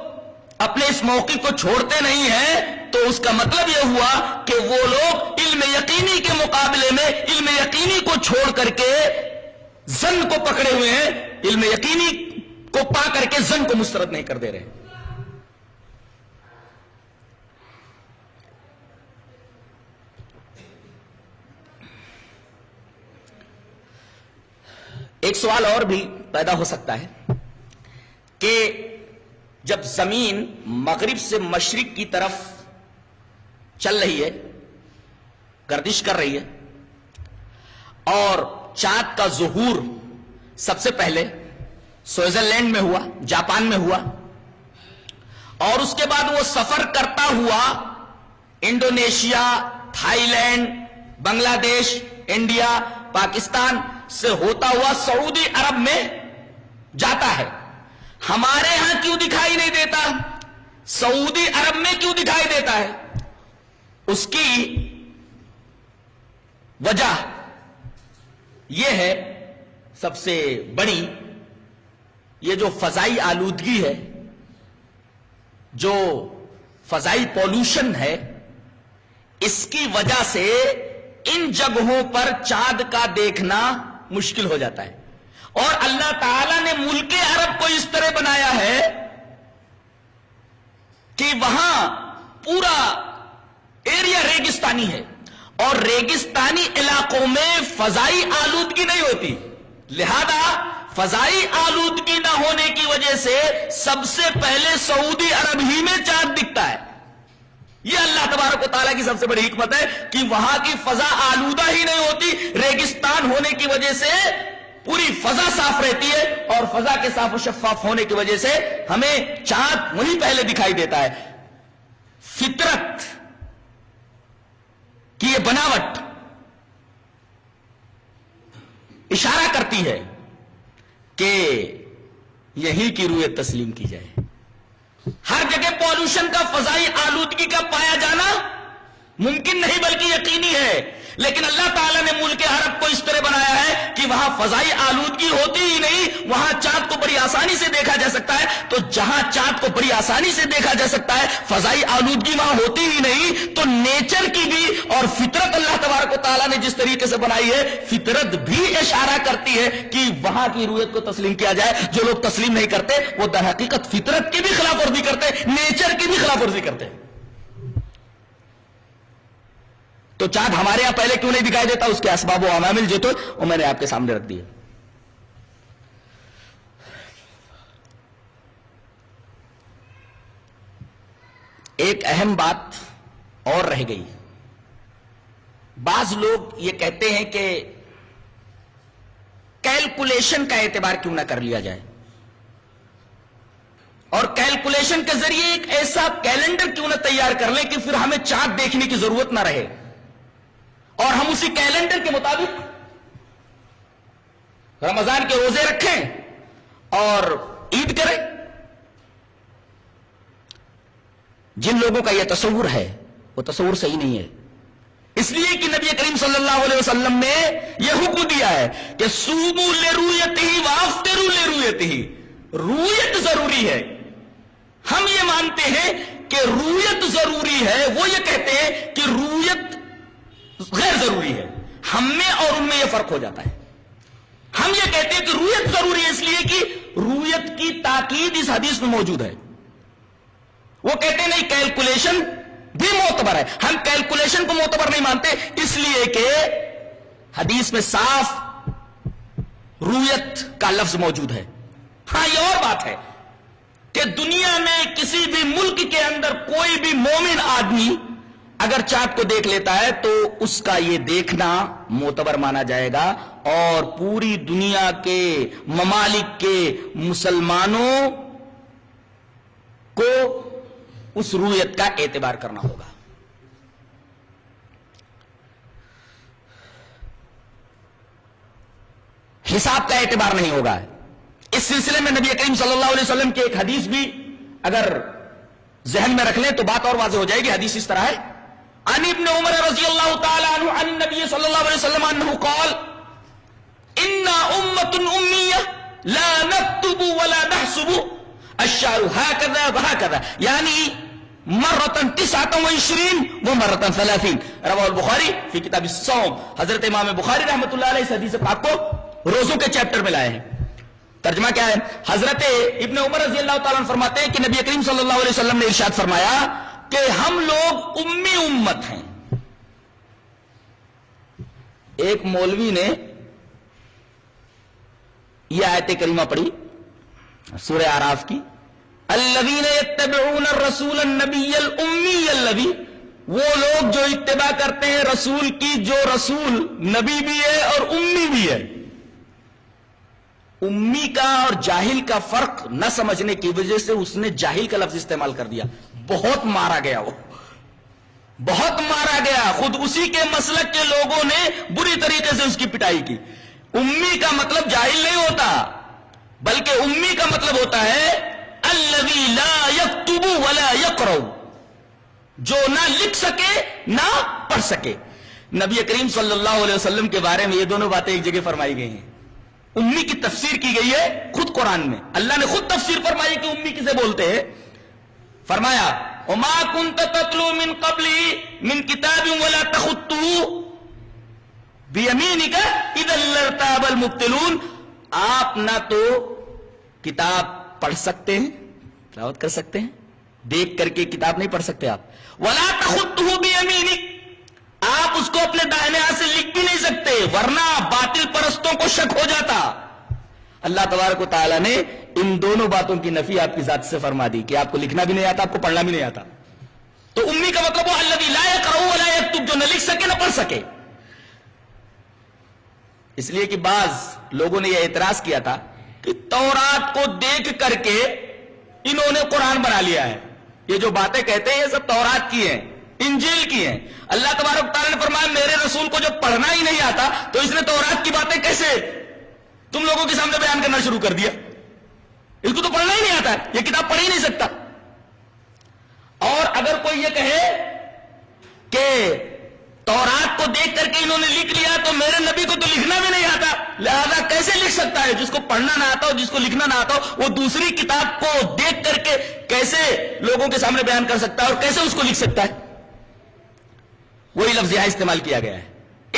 اپنے اس موقف کو چھوڑتے نہیں ہیں تو اس کا مطلب یہ ہوا کہ وہ لوگ علم یقینی کے مقابلے میں علم یقینی کو چھوڑ کر کے ظن کو پکڑے ہوئے ہیں، علم یقینی کو پا کر کے ظن کو مسترد نہیں کر دے رہے. ایک سوال اور بھی پیدا ہو سکتا ہے کہ جب زمین مغرب سے مشرق کی طرف چل رہی ہے، گردش کر رہی ہے، اور چاند کا ظہور سب سے پہلے سوئٹزرلینڈ میں ہوا، جاپان میں ہوا، اور اس کے بعد وہ سفر کرتا ہوا انڈونیشیا، تھائی لینڈ، بنگلہ دیش، انڈیا، پاکستان سے ہوتا ہوا سعودی عرب میں جاتا ہے. ہمارے ہاں کیوں دکھائی نہیں دیتا؟ سعودی عرب میں کیوں دکھائی دیتا ہے؟ اس کی وجہ یہ ہے سب سے بڑی، یہ جو فضائی آلودگی ہے، جو فضائی پولوشن ہے، اس کی وجہ سے ان جگہوں پر چاند کا دیکھنا مشکل ہو جاتا ہے. اور اللہ تعالی نے ملک عرب کو اس طرح بنایا ہے کہ وہاں پورا ایریا ریگستانی ہے، اور ریگستانی علاقوں میں فضائی آلودگی نہیں ہوتی. لہذا فضائی آلودگی نہ ہونے کی وجہ سے سب سے پہلے سعودی عرب ہی میں چاند دکھتا ہے. یہ اللہ تبارک و تعالیٰ کی سب سے بڑی حکمت ہے کہ وہاں کی فضا آلودہ ہی نہیں ہوتی. ریگستان ہونے کی وجہ سے پوری فضا صاف رہتی ہے، اور فضا کے صاف و شفاف ہونے کی وجہ سے ہمیں چاند وہیں پہلے دکھائی دیتا ہے. فطرت کی یہ بناوٹ اشارہ کرتی ہے کہ یہی کی رویت تسلیم کی جائے. ہر جگہ پولوشن کا، فضائی آلودگی کا پایا جانا ممکن نہیں بلکہ یقینی ہے. لیکن اللہ تعالیٰ نے ملک عرب کو اس طرح بنایا ہے کہ وہاں فضائی آلودگی ہوتی ہی نہیں، وہاں چاند کو بڑی آسانی سے دیکھا جا سکتا ہے. تو جہاں چاند کو بڑی آسانی سے دیکھا جا سکتا ہے، فضائی آلودگی وہاں ہوتی ہی نہیں، تو نیچر کی بھی اور فطرت اللہ تبارک و تعالیٰ نے جس طریقے سے بنائی ہے، فطرت بھی اشارہ کرتی ہے کہ وہاں کی رویت کو تسلیم کیا جائے. جو لوگ تسلیم نہیں کرتے وہ در حقیقت فطرت کی بھی خلاف ورزی کرتے، نیچر کی بھی خلاف ورزی کرتے. تو چاند ہمارے یہاں پہلے کیوں نہیں دکھائی دیتا؟ اس کے اسباب و عوامل جو تو وہ میں نے آپ کے سامنے رکھ دیے. ایک اہم بات اور رہ گئی. بعض لوگ یہ کہتے ہیں کہ کیلکولیشن کا اعتبار کیوں نہ کر لیا جائے، اور کیلکولیشن کے ذریعے ایک ایسا کیلنڈر کیوں نہ تیار کر لیں کہ پھر ہمیں چاند دیکھنے کی ضرورت نہ رہے، اور ہم اسی کیلنڈر کے مطابق رمضان کے روزے رکھیں اور عید کریں. جن لوگوں کا یہ تصور ہے وہ تصور صحیح نہیں ہے. اس لیے کہ نبی کریم صلی اللہ علیہ وسلم نے یہ حکم دیا ہے کہ صوموا لرؤیتہ وافطروا لرؤیتہ. رویت ضروری ہے. ہم یہ مانتے ہیں کہ رویت ضروری ہے، وہ یہ کہتے ہیں کہ رویت غیر ضروری ہے. ہم میں اور ان میں یہ فرق ہو جاتا ہے. ہم یہ کہتے ہیں کہ رویت ضروری ہے اس لیے کہ رویت کی تاکید اس حدیث میں موجود ہے. وہ کہتے ہیں نہیں، کیلکولیشن بھی معتبر ہے. ہم کیلکولیشن کو معتبر نہیں مانتے اس لیے کہ حدیث میں صاف رویت کا لفظ موجود ہے. ہاں یہ اور بات ہے کہ دنیا میں کسی بھی ملک کے اندر کوئی بھی مومن آدمی اگر چاند کو دیکھ لیتا ہے تو اس کا یہ دیکھنا معتبر مانا جائے گا، اور پوری دنیا کے ممالک کے مسلمانوں کو اس رویت کا اعتبار کرنا ہوگا. حساب کا اعتبار نہیں ہوگا. اس سلسلے میں نبی کریم صلی اللہ علیہ وسلم کی ایک حدیث بھی اگر ذہن میں رکھ لیں تو بات اور واضح ہو جائے گی. حدیث اس طرح ہے: عن ابن عمر رضی اللہ تعالی عنہ عن النبی صلی اللہ علیہ وسلم انه قال انا امة امیہ لا نكتب ولا نحسب الشعر هكذا وهكذا، یعنی مرتن 29 ومرتن 30. رواه البخاری فی کتاب الصوم. حضرت امام بخاری رحمۃ اللہ علیہ اس حدیث پاک کو روزوں کے چیپٹر میں لائے ہیں. ترجمہ کیا ہے؟ حضرت ابن عمر رضی اللہ تعالیٰ عنہ فرماتے ہیں کہ نبی کریم صلی اللہ علیہ وسلم نے ارشاد فرمایا کہ ہم لوگ امی امت ہیں. ایک مولوی نے یہ آیت کریمہ پڑھی سورہ اعراف کی: الذین یتبعون الرسول النبی الامی الذی، وہ لوگ جو اتباع کرتے ہیں رسول کی جو رسول نبی بھی ہے اور امی بھی ہے. امی کا اور جاہل کا فرق نہ سمجھنے کی وجہ سے اس نے جاہل کا لفظ استعمال کر دیا. بہت مارا گیا، وہ بہت مارا گیا. خود اسی کے مسلک کے لوگوں نے بری طریقے سے اس کی پٹائی کی. امی کا مطلب جاہل نہیں ہوتا، بلکہ امی کا مطلب ہوتا ہے الذی لا یکتب ولا یقرأ، جو نہ لکھ سکے نہ پڑھ سکے. نبی کریم صلی اللہ علیہ وسلم کے بارے میں یہ دونوں باتیں ایک جگہ فرمائی گئی ہیں. امی کی تفسیر کی گئی ہے خود قرآن میں. اللہ نے خود تفسیر فرمائی کہ امی کسے بولتے ہیں. فرمایا: وما كنت تتلو من قبله من كتاب ولا تخطه بيمينك اذا لارتاب المبطلون. آپ نہ تو کتاب پڑھ سکتے ہیں، تلاوت کر سکتے ہیں، دیکھ کر کے کتاب نہیں پڑھ سکتے آپ. ولا تخطه بيمينك، آپ اس کو اپنے دائنے ہاتھ سے لکھ بھی نہیں سکتے ورنہ باطل پرستوں کو شک ہو جاتا. اللہ تبارک و تعالیٰ نے ان دونوں باتوں کی نفی آپ کی ذات سے فرما دی کہ آپ کو لکھنا بھی نہیں آتا، آپ کو پڑھنا بھی نہیں آتا. تو امی کا مطلب وہ الذی لا یقرأ ولا یکتب، جو نہ لکھ سکے نہ پڑھ سکے. اس لیے کہ بعض لوگوں نے یہ اعتراض کیا تھا کہ تورات کو دیکھ کر کے انہوں نے قرآن بنا لیا ہے. یہ جو باتیں کہتے ہیں یہ سب تورات کی ہیں، انجیل کی ہیں. اللہ تبارک تعالیٰ نے فرمایا میرے رسول کو جو پڑھنا ہی نہیں آتا تو اس نے تورات کی باتیں کیسے تم لوگوں کے سامنے بیان کرنا شروع کر دیا؟ اس کو تو پڑھنا ہی نہیں آتا، یہ کتاب پڑھ ہی نہیں سکتا. اور اگر کوئی یہ کہے کہ تورات کو دیکھ کر کے انہوں نے لکھ لیا تو میرے نبی کو تو لکھنا بھی نہیں آتا، لہذا کیسے لکھ سکتا ہے؟ جس کو پڑھنا نہ آتا ہو، جس کو لکھنا نہ آتا ہو، وہ دوسری کتاب کو دیکھ کر کے کیسے لوگوں کے سامنے بیان کر سکتا ہے اور کیسے اس کو لکھ سکتا ہے؟ وہی لفظ یہاں استعمال کیا گیا ہے.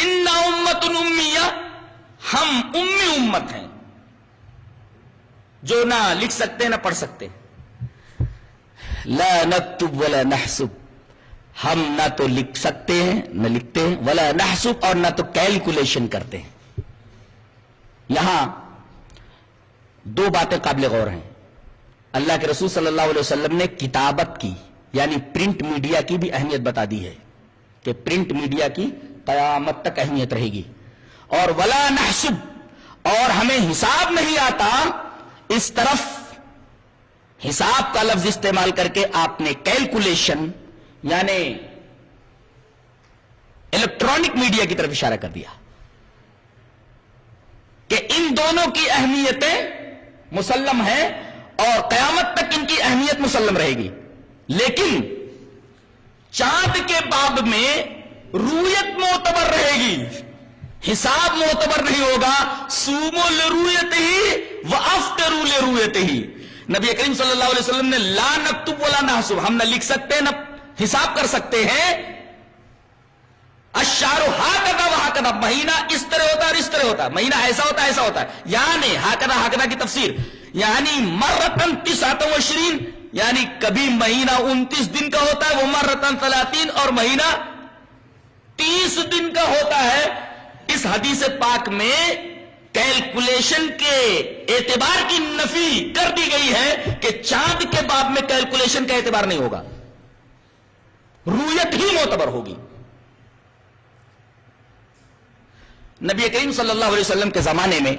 انا امۃ امیہ، ہم امی امت ہیں جو نہ لکھ سکتے نہ پڑھ سکتے. لا نکتب ولا نحسب، ہم نہ تو لکھ سکتے ہیں نہ لکھتے ہیں، ولا نحسب، اور نہ تو کیلکولیشن کرتے ہیں. یہاں دو باتیں قابل غور ہیں. اللہ کے رسول صلی اللہ علیہ وسلم نے کتابت کی یعنی پرنٹ میڈیا کی بھی اہمیت بتا دی ہے کہ پرنٹ میڈیا کی قیامت تک اہمیت رہے گی. اور ولا نحسب، اور ہمیں حساب نہیں آتا، اس طرف حساب کا لفظ استعمال کر کے آپ نے کیلکولیشن یعنی الیکٹرانک میڈیا کی طرف اشارہ کر دیا کہ ان دونوں کی اہمیتیں مسلم ہیں اور قیامت تک ان کی اہمیت مسلم رہے گی. لیکن چاند کے باب میں رویت معتبر رہے گی، حساب معتبر نہیں ہوگا. سومو لرویت ہی وافطروا لرویت ہی. نبی کریم صلی اللہ علیہ وسلم نے لا نکتب ولا نحسب، ہم نہ لکھ سکتے نہ حساب کر سکتے ہیں. الشہر ہاکذا وہاکذا، مہینہ اس طرح ہوتا ہے اور اس طرح ہوتا ہے، مہینہ ایسا ہوتا ہے ایسا ہوتا ہے. یعنی ہاکذا ہاکذا کی تفسیر یعنی مرتن 29، یعنی کبھی مہینہ 29 دن کا ہوتا ہے، وہ مرتن 30، اور مہینہ 30 دن کا ہوتا ہے. اس حدیث پاک میں کیلکولیشن کے اعتبار کی نفی کر دی گئی ہے کہ چاند کے باب میں کیلکولیشن کا اعتبار نہیں ہوگا، رویت ہی معتبر ہوگی. نبی کریم صلی اللہ علیہ وسلم کے زمانے میں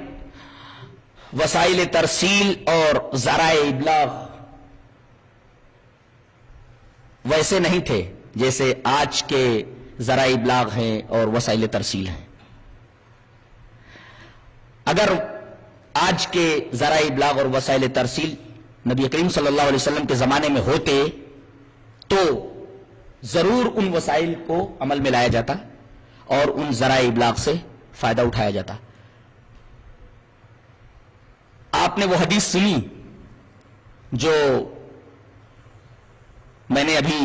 وسائل ترسیل اور ذرائع ابلاغ ویسے نہیں تھے جیسے آج کے ذرائع ابلاغ ہیں اور وسائل ترسیل ہیں. اگر آج کے ذرائع ابلاغ اور وسائل ترسیل نبی کریم صلی اللہ علیہ وسلم کے زمانے میں ہوتے تو ضرور ان وسائل کو عمل میں لایا جاتا اور ان ذرائع ابلاغ سے فائدہ اٹھایا جاتا. آپ نے وہ حدیث سنی جو میں نے ابھی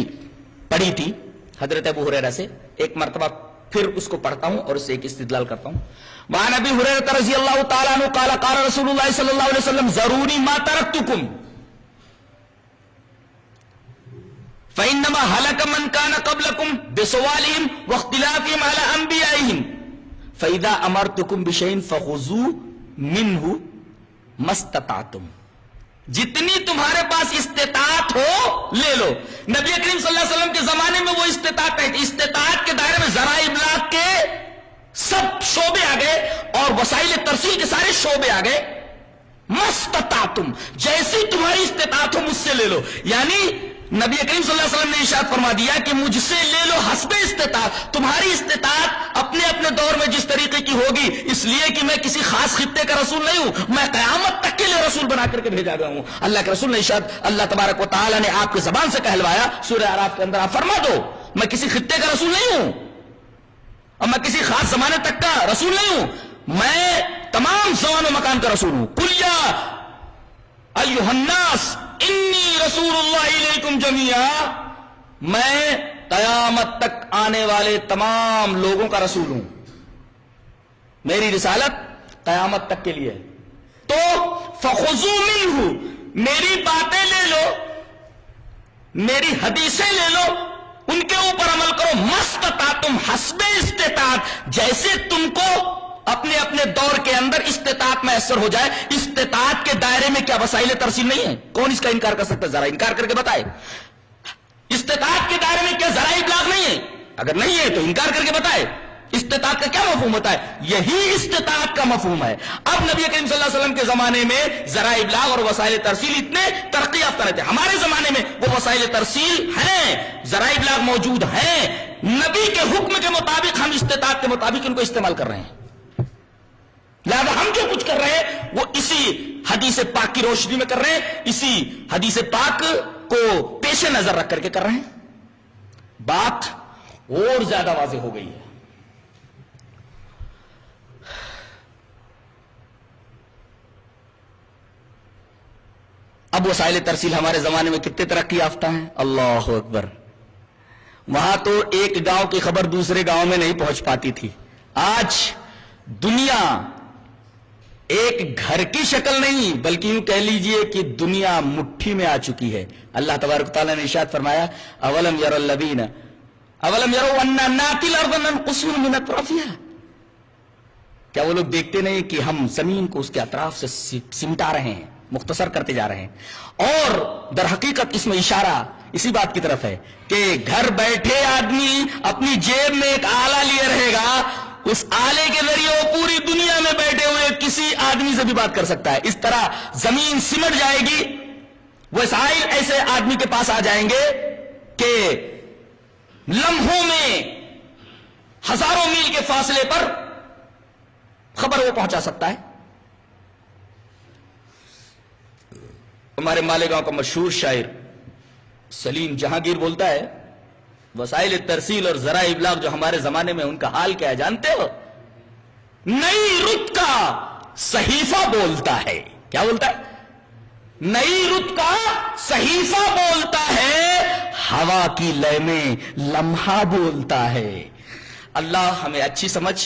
پڑھی تھی حضرت ابو ہریرہ سے، ایک مرتبہ پھر اس کو پڑھتا ہوں اور اس سے ایک استدلال کرتا ہوں. وعن ابی ہریرہ رضی اللہ تعالیٰ عنہ قال قال رسول اللہ صلی اللہ علیہ وسلم ضروری ما ترکتکم فإنما هلك من كان قبلكم بسوالهم واختلافهم على أنبيائهم فإذا أمرتكم بشيء فخذوا منه ما استطعتم. جتنی تمہارے پاس استطاعت ہو لے لو. نبی کریم صلی اللہ علیہ وسلم کے زمانے میں وہ استطاعت ہے، استطاعت کے دائرے میں ذرائع ابلاغ کے سب شعبے آ گئے اور وسائل ترسیل کے سارے شعبے آ گئے. مستطاعتم، جیسی تمہاری استطاعت ہو مجھ سے لے لو. یعنی نبی کریم صلی اللہ علیہ وسلم نے ارشاد فرما دیا کہ مجھ سے لے لو حسب استطاعت. تمہاری استطاعت اپنے اپنے دور میں جس طریقے کی ہوگی، اس لیے کہ میں کسی خاص خطے کا رسول نہیں ہوں، میں قیامت تک کے لیے رسول بنا کر کے بھیجا گیا ہوں. اللہ کے رسول نے ارشاد اللہ تبارک و تعالی نے آپ کی زبان سے کہلوایا سورہ اعراف کے اندر، آپ فرما دو میں کسی خطے کا رسول نہیں ہوں اور میں کسی خاص زمانے تک کا رسول نہیں ہوں، میں تمام زمان و مکان کا رسول ہوں. قل یا ایھا الناس انی رسول اللہ الیکم جمیعا، میں قیامت تک آنے والے تمام لوگوں کا رسول ہوں. میری رسالت قیامت تک کے لیے ہے. تو فخذوا منہ، میری باتیں لے لو، میری حدیثیں لے لو، ان کے اوپر عمل کرو. مستطاعتم، حسب استطاعت، جیسے تم کو اپنے اپنے دور کے اندر استطاعت میسر ہو جائے. استطاعت کے دائرے میں کیا وسائل ترسیل نہیں ہے؟ کون اس کا انکار کر سکتا ہے؟ ذرا انکار کر کے بتائے. استطاعت کے دائرے میں کیا ذرائع ابلاغ نہیں ہے؟ اگر نہیں ہے تو انکار کر کے بتائے. استطاعت کا کیا مفہوم ہوتا ہے؟ یہی استطاعت کا مفہوم ہے. اب نبی کریم صلی اللہ علیہ وسلم کے زمانے میں ذرائع ابلاغ اور وسائل ترسیل اتنے ترقی یافتہ رہتے. ہمارے زمانے میں وہ وسائل ترسیل ہیں، ذرائع ابلاغ موجود ہیں، نبی کے حکم کے مطابق ہم استطاعت کے مطابق ان کو استعمال کر رہے ہیں. لہذا ہم جو کچھ کر رہے ہیں وہ اسی حدیث پاک کی روشنی میں کر رہے ہیں، اسی حدیث پاک کو پیش نظر رکھ کر کے کر رہے ہیں. بات اور زیادہ واضح ہو گئی ہے. اب وسائل ترسیل ہمارے زمانے میں کتنے ترقی یافتہ ہیں، اللہ اکبر. وہاں تو ایک گاؤں کی خبر دوسرے گاؤں میں نہیں پہنچ پاتی تھی. آج دنیا ایک گھر کی شکل نہیں بلکہ یوں کہہ لیجئے کہ دنیا مٹھی میں آ چکی ہے. اللہ تبارک و تعالیٰ نے ارشاد فرمایا اولم یروا الذین اولم یروا انا ناتی الارض ننقصها من اطرافها، کیا وہ لوگ دیکھتے نہیں کہ ہم زمین کو اس کے اطراف سے سمٹا رہے ہیں، مختصر کرتے جا رہے ہیں. اور در حقیقت اس میں اشارہ اسی بات کی طرف ہے کہ گھر بیٹھے آدمی اپنی جیب میں ایک آلہ لیے رہے گا، اس آلے کے ذریعے وہ پوری دنیا میں بیٹھے ہوئے کسی آدمی سے بھی بات کر سکتا ہے. اس طرح زمین سمٹ جائے گی، وسائل ایسے آدمی کے پاس آ جائیں گے کہ لمحوں میں ہزاروں میل کے فاصلے پر خبر وہ پہنچا سکتا ہے. ہمارے مالیگاؤں کا مشہور شاعر سلیم جہانگیر بولتا ہے وسائل ترسیل اور ذرائع ابلاغ جو ہمارے زمانے میں ان کا حال کیا ہے جانتے ہو؟ نئی رت کا صحیفہ بولتا ہے. کیا بولتا ہے؟ نئی رت کا صحیفہ بولتا ہے، ہوا کی لے میں لمحہ بولتا ہے. اللہ ہمیں اچھی سمجھ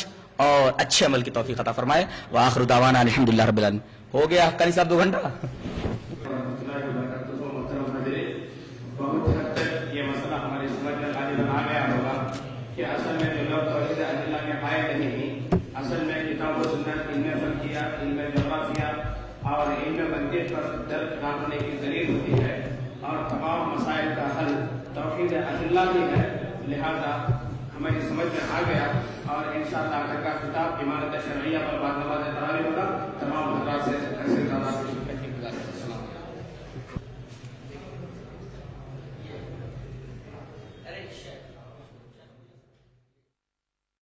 اور اچھے عمل کی توفیق عطا فرمائے. وآخر دعوانا الحمدللہ رب العالمین. ہو گیا قاری صاحب 2 گھنٹہ. بہت حد تک یہ مسئلہ ہماری سمجھ میں غالباً آ گیا ہوگا کہ اصل میں جو لوگ توحید ادلہ میں قائل نہیں ہیں، اصل میں کتاب و سنت، علم فلکیات، علم جغرافیہ اور علم منطق پر درک نہ ہونے کی دلیل ہوتی ہے، اور تمام مسائل کا حل توحید ادلہ بھی ہے. لہذا ہماری سمجھ میں آ گیا، اور انشاءاللہ آخر کا خطاب امامت شرعیہ پر بعد نماز تراویح ہوگا. تمام حضرات سے